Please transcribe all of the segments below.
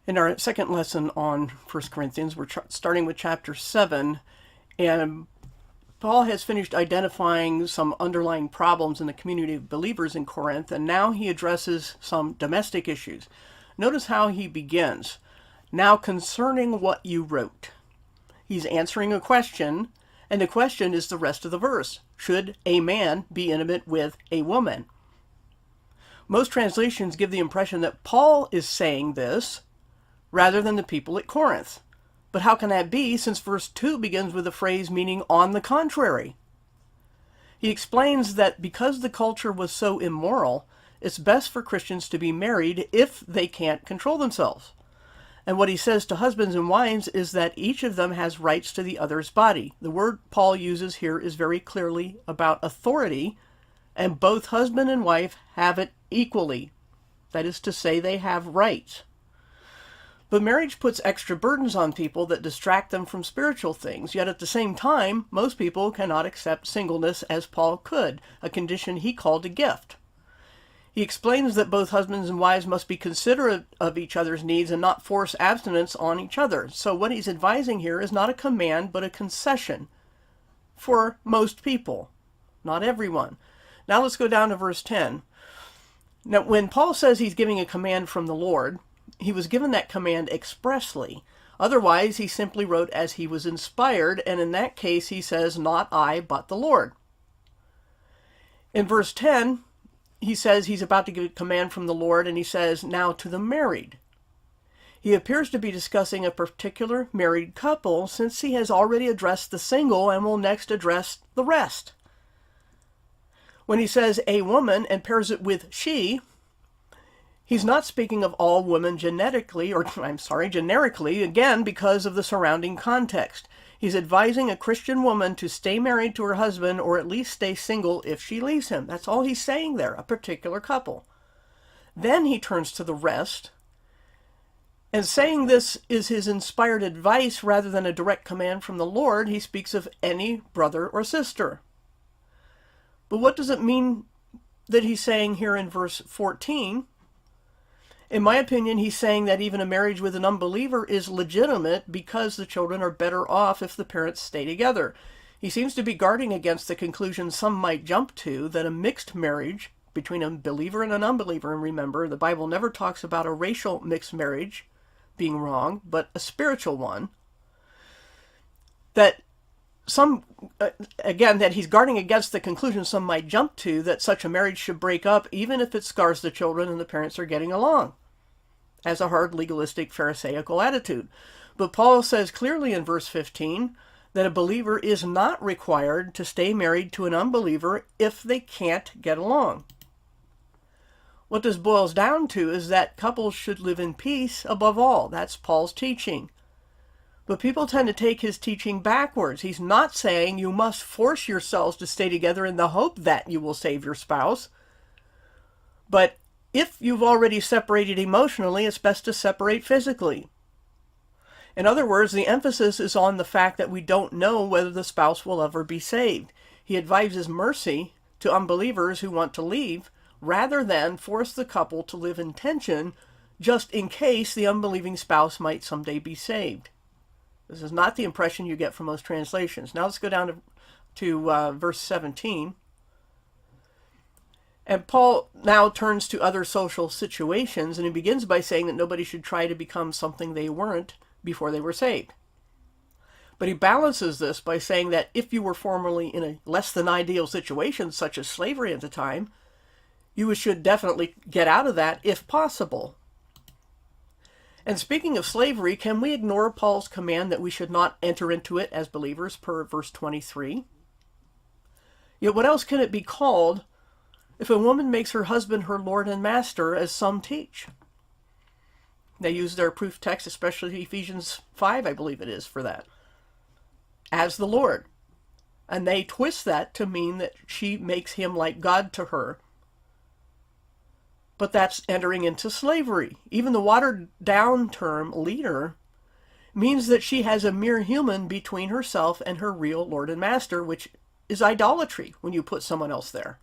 In our second lesson on 1 Corinthians, we're starting with chapter 7, and Paul has finished identifying some underlying problems in the community of believers in Corinth, and now he addresses some domestic issues. Notice how he begins. Now concerning what you wrote. He's answering a question, and the question is the rest of the verse. Should a man be intimate with a woman? Most translations give the impression that Paul is saying this rather than the people at Corinth. But how can that be, since verse 2 begins with a phrase meaning on the contrary? He explains that because the culture was so immoral, it's best for Christians to be married if they can't control themselves. And what he says to husbands and wives is that each of them has rights to the other's body. The word Paul uses here is very clearly about authority, and both husband and wife have it equally. That is to say, they have rights. But marriage puts extra burdens on people that distract them from spiritual things, yet at the same time, most people cannot accept singleness as Paul could, a condition he called a gift. He explains that both husbands and wives must be considerate of each other's needs and not force abstinence on each other. So what he's advising here is not a command, but a concession for most people, not everyone. Now let's go down to verse 10. Now, when Paul says he's giving a command from the Lord, he was given that command expressly. Otherwise, he simply wrote as he was inspired, and in that case, he says, not I, but the Lord. In verse 10, he says he's about to give a command from the Lord, and he says, now to the married. He appears to be discussing a particular married couple, since he has already addressed the single and will next address the rest. When he says a woman and pairs it with she, he's not speaking of all women generically, again, because of the surrounding context. He's advising a Christian woman to stay married to her husband or at least stay single if she leaves him. That's all he's saying there, a particular couple. Then he turns to the rest, and saying this is his inspired advice rather than a direct command from the Lord, he speaks of any brother or sister. But what does it mean that he's saying here in verse 14? In my opinion, he's saying that even a marriage with an unbeliever is legitimate because the children are better off if the parents stay together. He seems to be guarding against the conclusion some might jump to that a mixed marriage between a believer and an unbeliever, and remember, the Bible never talks about a racial mixed marriage being wrong, but a spiritual one, that he's guarding against the conclusion some might jump to that such a marriage should break up even if it scars the children and the parents are getting along, as a hard legalistic pharisaical attitude. But Paul says clearly in verse 15 that a believer is not required to stay married to an unbeliever if they can't get along. What this boils down to is that couples should live in peace above all. That's Paul's teaching. But people tend to take his teaching backwards. He's not saying you must force yourselves to stay together in the hope that you will save your spouse. But if you've already separated emotionally, it's best to separate physically. In other words, the emphasis is on the fact that we don't know whether the spouse will ever be saved. He advises mercy to unbelievers who want to leave, rather than force the couple to live in tension just in case the unbelieving spouse might someday be saved. This is not the impression you get from most translations. Now let's go down to verse 17. And Paul now turns to other social situations, and he begins by saying that nobody should try to become something they weren't before they were saved. But he balances this by saying that if you were formerly in a less than ideal situation, such as slavery at the time, you should definitely get out of that if possible. And speaking of slavery, can we ignore Paul's command that we should not enter into it as believers per verse 23? Yet what else can it be called if a woman makes her husband her Lord and Master, as some teach? They use their proof text, especially Ephesians 5, I believe it is, for that. As the Lord. And they twist that to mean that she makes him like God to her. But that's entering into slavery. Even the watered-down term, leader, means that she has a mere human between herself and her real Lord and Master, which is idolatry when you put someone else there.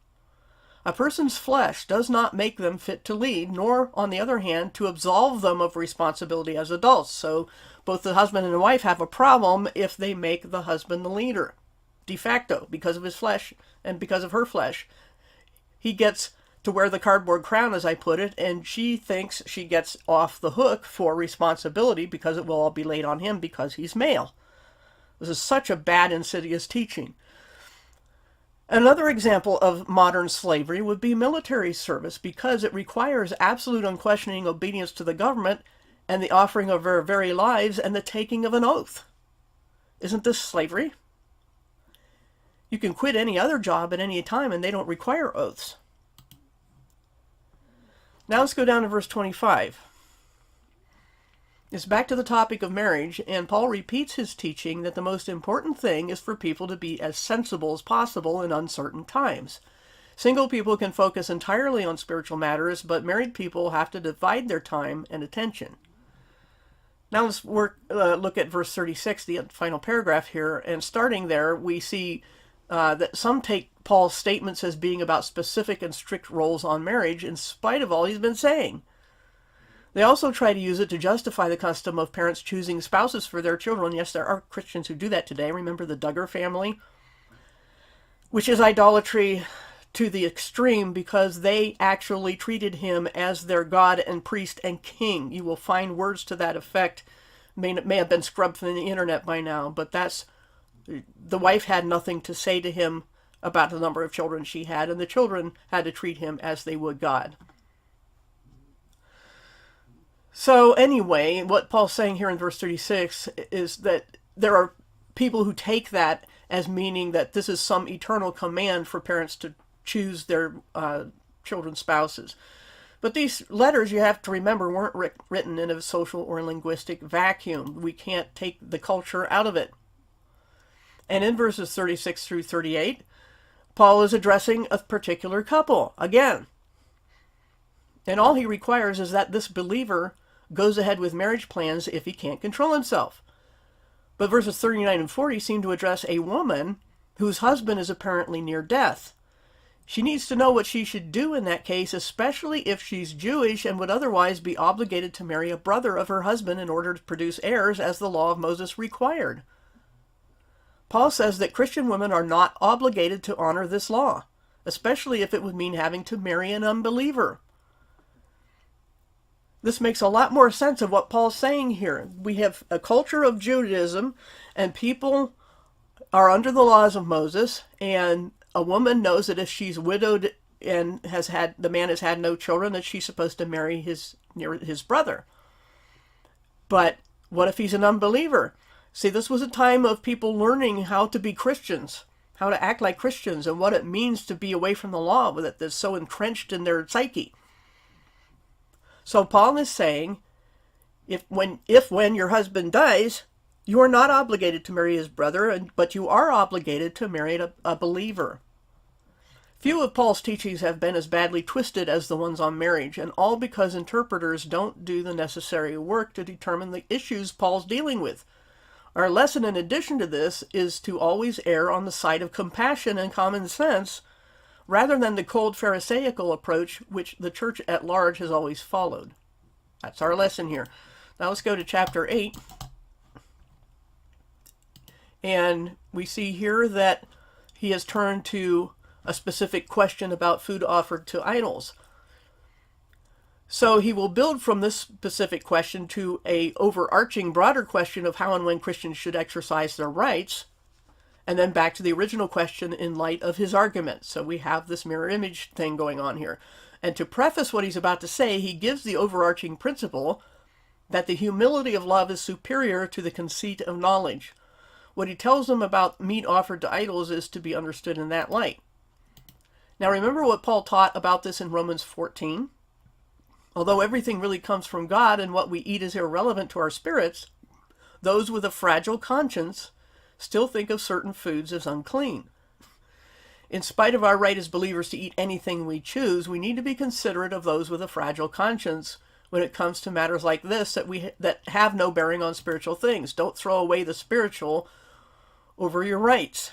A person's flesh does not make them fit to lead, nor, on the other hand, to absolve them of responsibility as adults. So both the husband and the wife have a problem if they make the husband the leader, de facto, because of his flesh and because of her flesh. He gets to wear the cardboard crown, as I put it, and she thinks she gets off the hook for responsibility because it will all be laid on him because he's male. This is such a bad, insidious teaching. Another example of modern slavery would be military service, because it requires absolute unquestioning obedience to the government and the offering of our very lives and the taking of an oath. Isn't this slavery? You can quit any other job at any time and they don't require oaths. Now let's go down to verse 25. It's back to the topic of marriage, and Paul repeats his teaching that the most important thing is for people to be as sensible as possible in uncertain times. Single people can focus entirely on spiritual matters, but married people have to divide their time and attention. Now let's look at verse 36, the final paragraph here, and starting there, we see that some take Paul's statements as being about specific and strict roles on marriage in spite of all he's been saying. They also try to use it to justify the custom of parents choosing spouses for their children. Yes, there are Christians who do that today. Remember the Duggar family? Which is idolatry to the extreme, because they actually treated him as their God and priest and king. You will find words to that effect. May have been scrubbed from the internet by now, but the wife had nothing to say to him about the number of children she had, and the children had to treat him as they would God. So anyway, what Paul's saying here in verse 36 is that there are people who take that as meaning that this is some eternal command for parents to choose their children's spouses. But these letters, you have to remember, weren't written in a social or linguistic vacuum. We can't take the culture out of it. And in verses 36 through 38, Paul is addressing a particular couple again. And all he requires is that this believer goes ahead with marriage plans if he can't control himself. But verses 39 and 40 seem to address a woman whose husband is apparently near death. She needs to know what she should do in that case, especially if she's Jewish and would otherwise be obligated to marry a brother of her husband in order to produce heirs, as the law of Moses required. Paul says that Christian women are not obligated to honor this law, especially if it would mean having to marry an unbeliever. This makes a lot more sense of what Paul's saying here. We have a culture of Judaism, and people are under the laws of Moses, and a woman knows that if she's widowed and the man has had no children, that she's supposed to marry his brother. But what if he's an unbeliever? See, this was a time of people learning how to be Christians, how to act like Christians, and what it means to be away from the law that's so entrenched in their psyche. So Paul is saying, if when your husband dies, you are not obligated to marry his brother, but you are obligated to marry a believer. Few of Paul's teachings have been as badly twisted as the ones on marriage, and all because interpreters don't do the necessary work to determine the issues Paul's dealing with. Our lesson, in addition to this, is to always err on the side of compassion and common sense, rather than the cold Pharisaical approach which the church at large has always followed. That's our lesson here. Now let's go to chapter 8. And we see here that he has turned to a specific question about food offered to idols. So he will build from this specific question to a overarching, broader question of how and when Christians should exercise their rights, and then back to the original question in light of his argument. So we have this mirror image thing going on here. And to preface what he's about to say, he gives the overarching principle that the humility of love is superior to the conceit of knowledge. What he tells them about meat offered to idols is to be understood in that light. Now remember what Paul taught about this in Romans 14? Although everything really comes from God and what we eat is irrelevant to our spirits, those with a fragile conscience still think of certain foods as unclean. In spite of our right as believers to eat anything we choose, we need to be considerate of those with a fragile conscience when it comes to matters like this that have no bearing on spiritual things. Don't throw away the spiritual over your rights.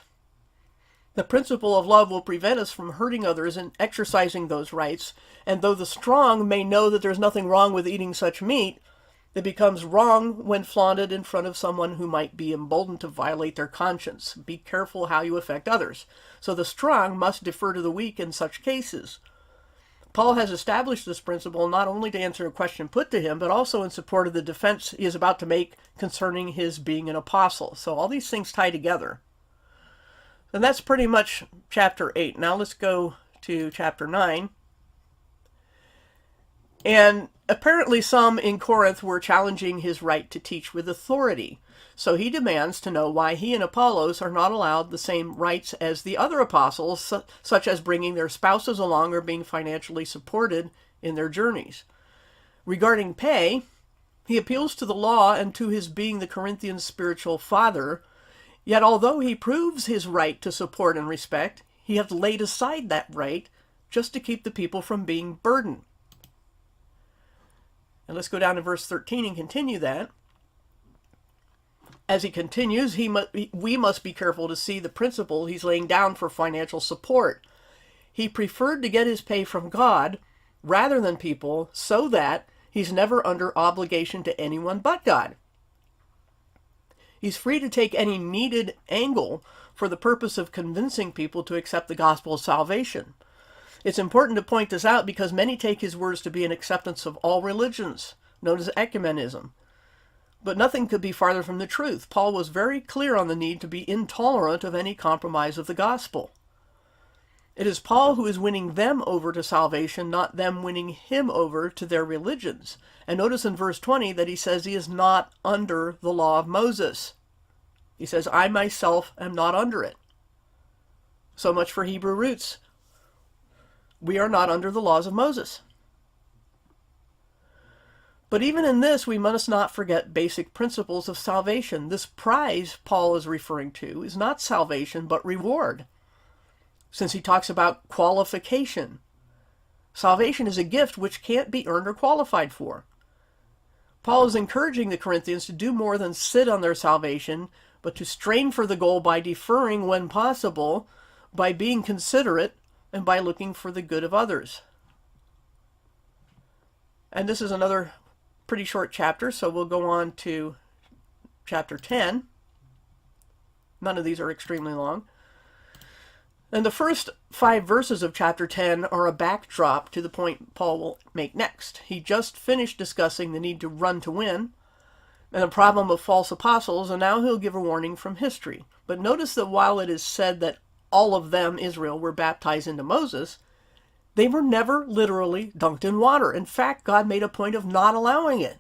The principle of love will prevent us from hurting others and exercising those rights, and though the strong may know that there's nothing wrong with eating such meat, it becomes wrong when flaunted in front of someone who might be emboldened to violate their conscience. Be careful how you affect others. So the strong must defer to the weak in such cases. Paul has established this principle not only to answer a question put to him, but also in support of the defense he is about to make concerning his being an apostle. So all these things tie together. And that's pretty much chapter 8. Now let's go to chapter 9. And apparently some in Corinth were challenging his right to teach with authority. So he demands to know why he and Apollos are not allowed the same rights as the other apostles, such as bringing their spouses along or being financially supported in their journeys. Regarding pay, he appeals to the law and to his being the Corinthians' spiritual father. Yet although he proves his right to support and respect, he has laid aside that right just to keep the people from being burdened. And let's go down to verse 13 and continue that. As he continues, we must be careful to see the principle he's laying down for financial support. He preferred to get his pay from God rather than people so that he's never under obligation to anyone but God. He's free to take any needed angle for the purpose of convincing people to accept the gospel of salvation. It's important to point this out because many take his words to be an acceptance of all religions, known as ecumenism. But nothing could be farther from the truth. Paul was very clear on the need to be intolerant of any compromise of the gospel. It is Paul who is winning them over to salvation, not them winning him over to their religions. And notice in verse 20 that he says he is not under the law of Moses. He says, I myself am not under it. So much for Hebrew roots. We are not under the laws of Moses. But even in this, we must not forget basic principles of salvation. This prize Paul is referring to is not salvation, but reward, since he talks about qualification. Salvation is a gift which can't be earned or qualified for. Paul is encouraging the Corinthians to do more than sit on their salvation, but to strain for the goal by deferring when possible, by being considerate, and by looking for the good of others. And this is another pretty short chapter, so we'll go on to chapter 10. None of these are extremely long. And the first 5 verses of chapter 10 are a backdrop to the point Paul will make next. He just finished discussing the need to run to win and the problem of false apostles, and now he'll give a warning from history. But notice that while it is said that all of them, Israel, were baptized into Moses, they were never literally dunked in water. In fact, God made a point of not allowing it.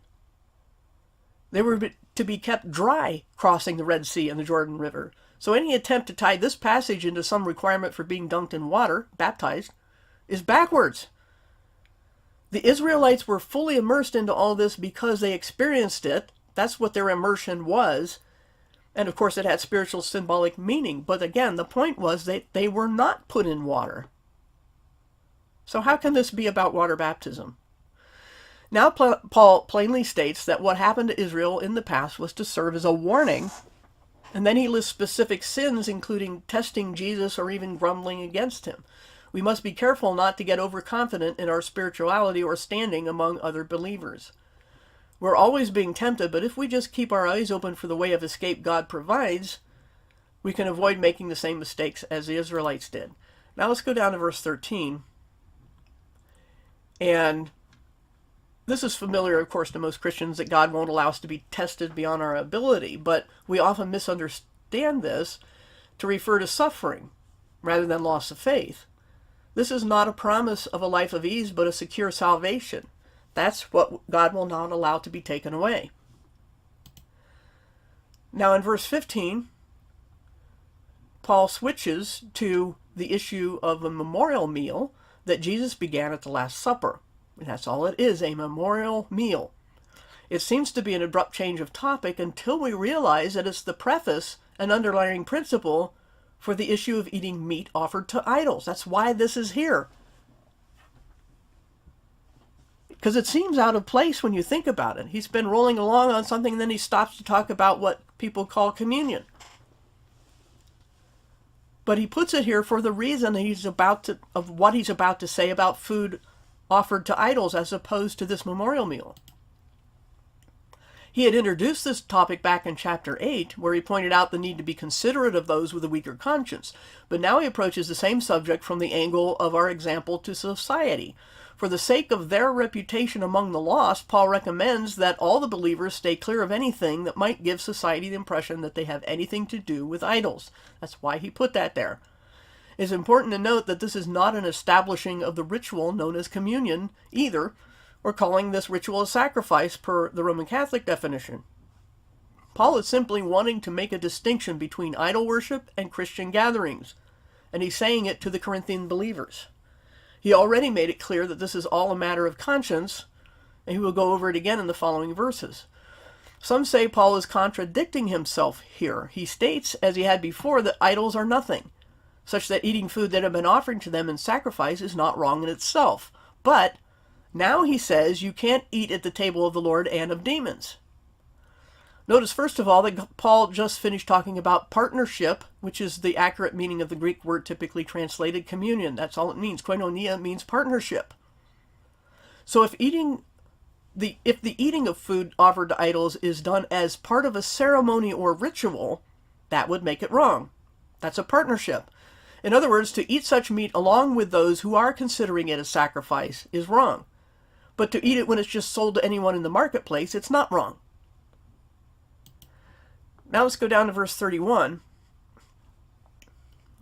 They were to be kept dry crossing the Red Sea and the Jordan River. So any attempt to tie this passage into some requirement for being dunked in water, baptized, is backwards. The Israelites were fully immersed into all this because they experienced it. That's what their immersion was. And of course it had spiritual symbolic meaning. But again, the point was that they were not put in water. So how can this be about water baptism? Now Paul plainly states that what happened to Israel in the past was to serve as a warning. And then he lists specific sins, including testing Jesus or even grumbling against him. We must be careful not to get overconfident in our spirituality or standing among other believers. We're always being tempted, but if we just keep our eyes open for the way of escape God provides, we can avoid making the same mistakes as the Israelites did. Now let's go down to verse 13. And this is familiar, of course, to most Christians, that God won't allow us to be tested beyond our ability, but we often misunderstand this to refer to suffering rather than loss of faith. This is not a promise of a life of ease, but a secure salvation. That's what God will not allow to be taken away. Now in verse 15, Paul switches to the issue of a memorial meal that Jesus began at the Last Supper. And that's all it is, a memorial meal. It seems to be an abrupt change of topic until we realize that it's the preface and underlying principle for the issue of eating meat offered to idols. That's why this is here. Because it seems out of place when you think about it. He's been rolling along on something, and then he stops to talk about what people call communion. But he puts it here for the reason of what he's about to say about food offered to idols as opposed to this memorial meal. He had introduced this topic back in chapter 8, where he pointed out the need to be considerate of those with a weaker conscience. But now he approaches the same subject from the angle of our example to society. For the sake of their reputation among the lost, Paul recommends that all the believers stay clear of anything that might give society the impression that they have anything to do with idols. That's why he put that there. It's important to note that this is not an establishing of the ritual known as communion either, or calling this ritual a sacrifice per the Roman Catholic definition. Paul is simply wanting to make a distinction between idol worship and Christian gatherings, and he's saying it to the Corinthian believers. He already made it clear that this is all a matter of conscience, and he will go over it again in the following verses. Some say Paul is contradicting himself here. He states, as he had before, that idols are nothing, such that eating food that had been offered to them in sacrifice is not wrong in itself. But now he says you can't eat at the table of the Lord and of demons. Notice, first of all, that Paul just finished talking about partnership, which is the accurate meaning of the Greek word typically translated communion. That's all it means. Koinonia means partnership. So if the eating of food offered to idols is done as part of a ceremony or ritual, that would make it wrong. That's a partnership. In other words, to eat such meat along with those who are considering it a sacrifice is wrong. But to eat it when it's just sold to anyone in the marketplace, it's not wrong. Now let's go down to verse 31,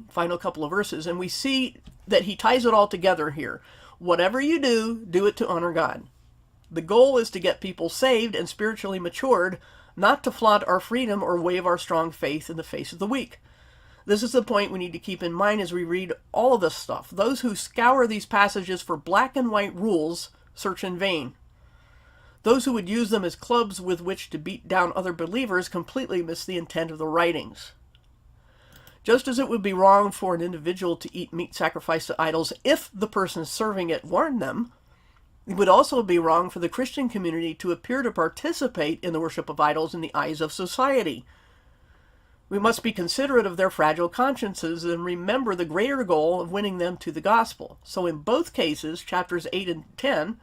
final couple of verses, and we see that he ties it all together here. Whatever you do, do it to honor God. The goal is to get people saved and spiritually matured, not to flaunt our freedom or wave our strong faith in the face of the weak. This is the point we need to keep in mind as we read all of this stuff. Those who scour these passages for black and white rules search in vain. Those who would use them as clubs with which to beat down other believers completely miss the intent of the writings. Just as it would be wrong for an individual to eat meat sacrificed to idols if the person serving it warned them, it would also be wrong for the Christian community to appear to participate in the worship of idols in the eyes of society. We must be considerate of their fragile consciences and remember the greater goal of winning them to the gospel. So in both cases, chapters 8 and 10,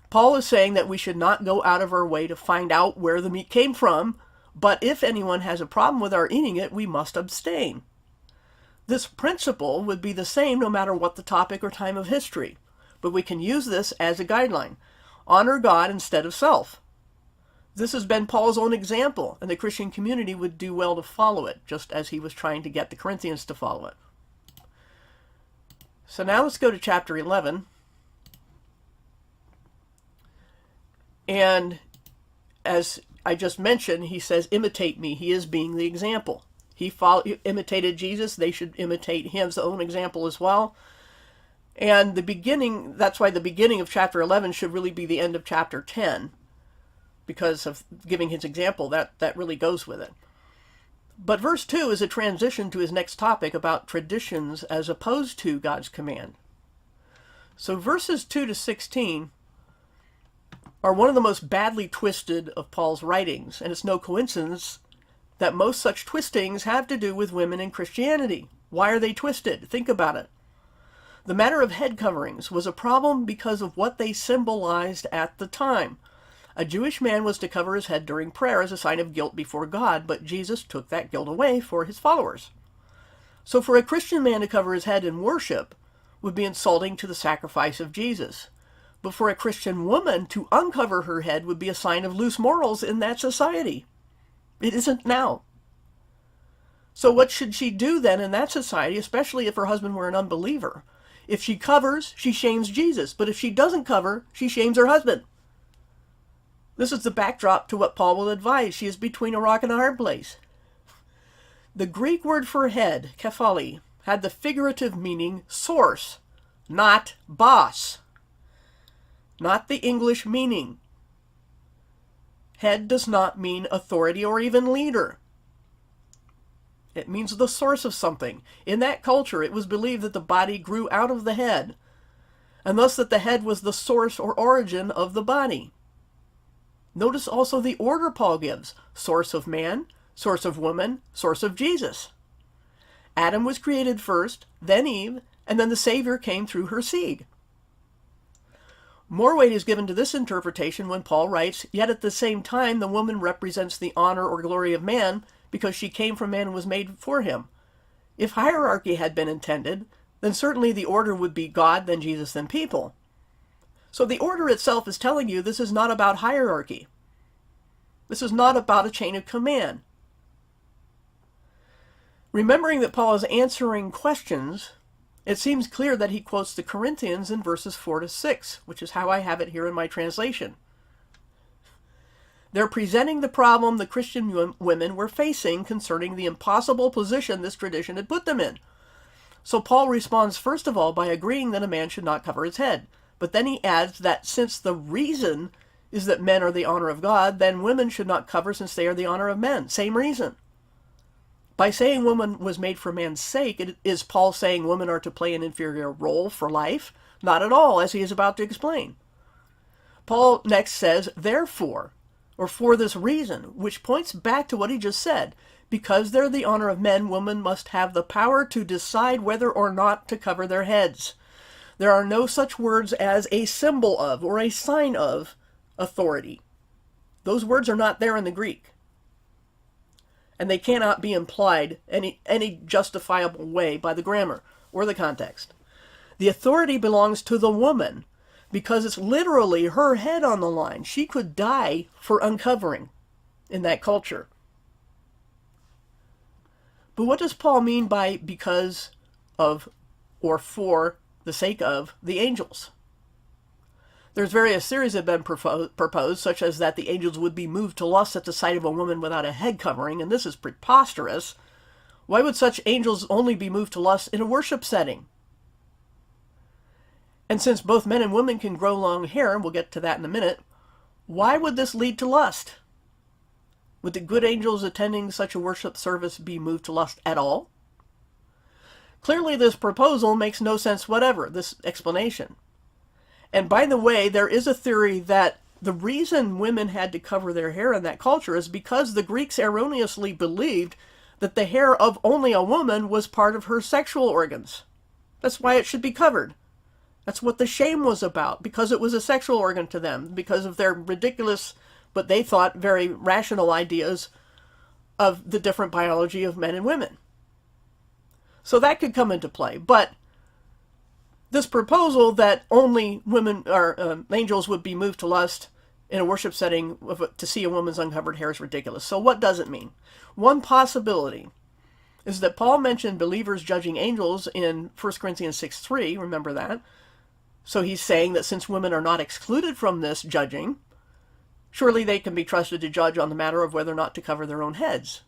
Paul is saying that we should not go out of our way to find out where the meat came from, but if anyone has a problem with our eating it, we must abstain. This principle would be the same no matter what the topic or time of history, but we can use this as a guideline. Honor God instead of self. This has been Paul's own example, and the Christian community would do well to follow it, just as he was trying to get the Corinthians to follow it. So now let's go to chapter 11. And as I just mentioned, he says, imitate me. He is being the example. He imitated Jesus. They should imitate his own example as well. And that's why the beginning of chapter 11 should really be the end of chapter 10, because of giving his example. That really goes with it. But verse 2 is a transition to his next topic about traditions as opposed to God's command. So verses 2 to 16 are one of the most badly twisted of Paul's writings, and it's no coincidence that most such twistings have to do with women in Christianity. Why are they twisted? Think about it. The matter of head coverings was a problem because of what they symbolized at the time. A Jewish man was to cover his head during prayer as a sign of guilt before God, but Jesus took that guilt away for his followers. So for a Christian man to cover his head in worship would be insulting to the sacrifice of Jesus. But for a Christian woman to uncover her head would be a sign of loose morals in that society. It isn't now. So what should she do then in that society, especially if her husband were an unbeliever? If she covers, she shames Jesus. But if she doesn't cover, she shames her husband. This is the backdrop to what Paul will advise. She is between a rock and a hard place. The Greek word for head, kephali, had the figurative meaning source, not boss. Not the English meaning. Head does not mean authority or even leader. It means the source of something. In that culture, it was believed that the body grew out of the head, and thus that the head was the source or origin of the body. Notice also the order Paul gives: source of man, source of woman, source of Jesus. Adam was created first, then Eve, and then the Savior came through her seed. More weight is given to this interpretation when Paul writes, "Yet at the same time the woman represents the honor or glory of man because she came from man and was made for him." If hierarchy had been intended, then certainly the order would be God, then Jesus, then people. So the order itself is telling you this is not about hierarchy. This is not about a chain of command. Remembering that Paul is answering questions, it seems clear that he quotes the Corinthians in verses 4 to 6, which is how I have it here in my translation. They're presenting the problem the Christian women were facing concerning the impossible position this tradition had put them in. So Paul responds first of all by agreeing that a man should not cover his head. But then he adds that since the reason is that men are the honor of God, then women should not cover since they are the honor of men. Same reason. By saying woman was made for man's sake, is Paul saying women are to play an inferior role for life? Not at all, as he is about to explain. Paul next says, therefore, or for this reason, which points back to what he just said. Because they're the honor of men, women must have the power to decide whether or not to cover their heads. There are no such words as a symbol of or a sign of authority. Those words are not there in the Greek. And they cannot be implied any justifiable way by the grammar or the context. The authority belongs to the woman because it's literally her head on the line. She could die for uncovering in that culture. But what does Paul mean by because of or for the sake of the angels? There's various theories that have been proposed, such as that the angels would be moved to lust at the sight of a woman without a head covering, and this is preposterous. Why would such angels only be moved to lust in a worship setting? And since both men and women can grow long hair, and we'll get to that in a minute, why would this lead to lust? Would the good angels attending such a worship service be moved to lust at all? Clearly, this proposal makes no sense whatever, this explanation. And by the way, there is a theory that the reason women had to cover their hair in that culture is because the Greeks erroneously believed that the hair of only a woman was part of her sexual organs. That's why it should be covered. That's what the shame was about, because it was a sexual organ to them, because of their ridiculous, but they thought very rational ideas of the different biology of men and women. So that could come into play. But this proposal that only women or angels would be moved to lust in a worship setting to see a woman's uncovered hair is ridiculous. So what does it mean? One possibility is that Paul mentioned believers judging angels in 1 Corinthians 6:3. Remember that? So he's saying that since women are not excluded from this judging, surely they can be trusted to judge on the matter of whether or not to cover their own heads.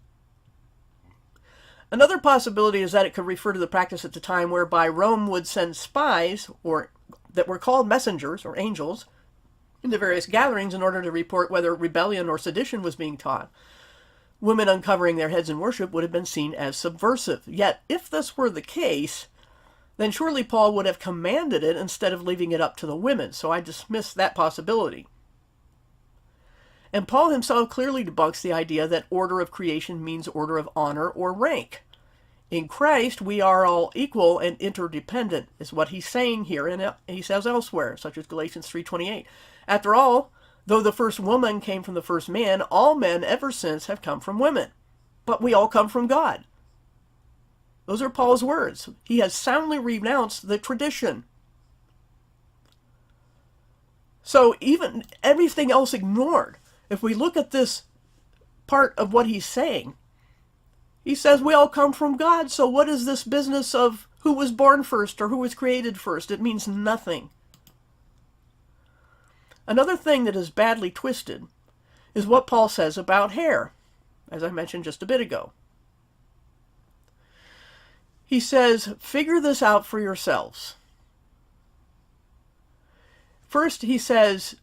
Another possibility is that it could refer to the practice at the time whereby Rome would send spies, or that were called messengers or angels, into various gatherings in order to report whether rebellion or sedition was being taught. Women uncovering their heads in worship would have been seen as subversive. Yet, if this were the case, then surely Paul would have commanded it instead of leaving it up to the women. So I dismiss that possibility. And Paul himself clearly debunks the idea that order of creation means order of honor or rank. In Christ, we are all equal and interdependent, is what he's saying here, and he says elsewhere, such as Galatians 3:28. After all, though the first woman came from the first man, all men ever since have come from women. But we all come from God. Those are Paul's words. He has soundly renounced the tradition. So even everything else ignored, if we look at this part of what he's saying, he says we all come from God, so what is this business of who was born first or who was created first? It means nothing. Another thing that is badly twisted is what Paul says about hair, as I mentioned just a bit ago. He says, figure this out for yourselves. First, he says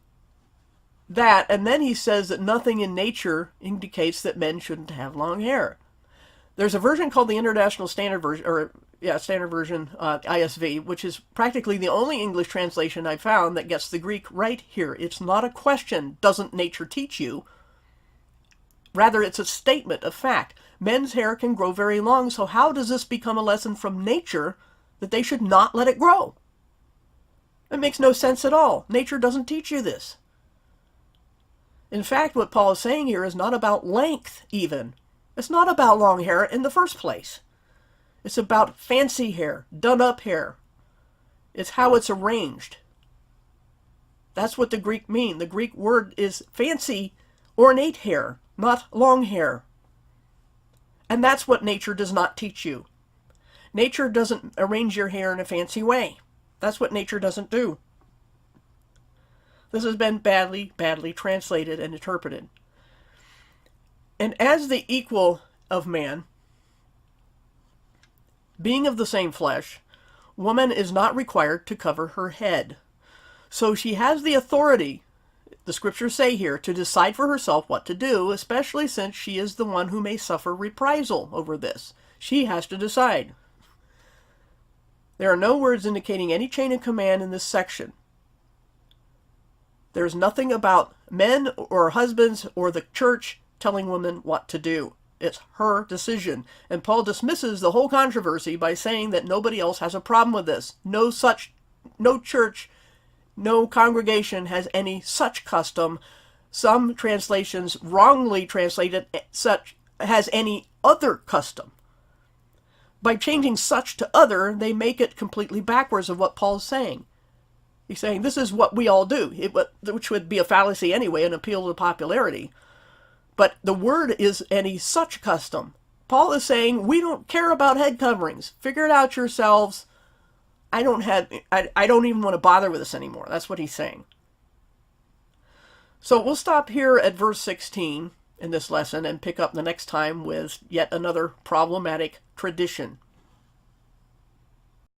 that, and then he says that nothing in nature indicates that men shouldn't have long hair. There's a version called the International Standard Version, Standard Version, ISV, which is practically the only English translation I found that gets the Greek right here. It's not a question, doesn't nature teach you? Rather, it's a statement of fact. Men's hair can grow very long, so how does this become a lesson from nature that they should not let it grow? It makes no sense at all. Nature doesn't teach you this. In fact, what Paul is saying here is not about length even. It's not about long hair in the first place. It's about fancy hair, done up hair. It's how it's arranged. That's what the Greek means. The Greek word is fancy, ornate hair, not long hair. And that's what nature does not teach you. Nature doesn't arrange your hair in a fancy way. That's what nature doesn't do. This has been badly translated and interpreted. And as the equal of man, being of the same flesh, woman is not required to cover her head. So she has the authority, the scriptures say here, to decide for herself what to do, especially since she is the one who may suffer reprisal over this. She has to decide. There are no words indicating any chain of command in this section. There's nothing about men or husbands or the church telling women what to do. It's her decision. And Paul dismisses the whole controversy by saying that nobody else has a problem with this. No church, no congregation has any such custom. Some translations wrongly translated such has any other custom. By changing such to other, they make it completely backwards of what Paul's saying. He's saying this is what we all do, which would be a fallacy anyway, an appeal to popularity. But the word is any such custom. Paul is saying we don't care about head coverings. Figure it out yourselves. I don't even want to bother with this anymore. That's what he's saying. So we'll stop here at verse 16 in this lesson and pick up the next time with yet another problematic tradition.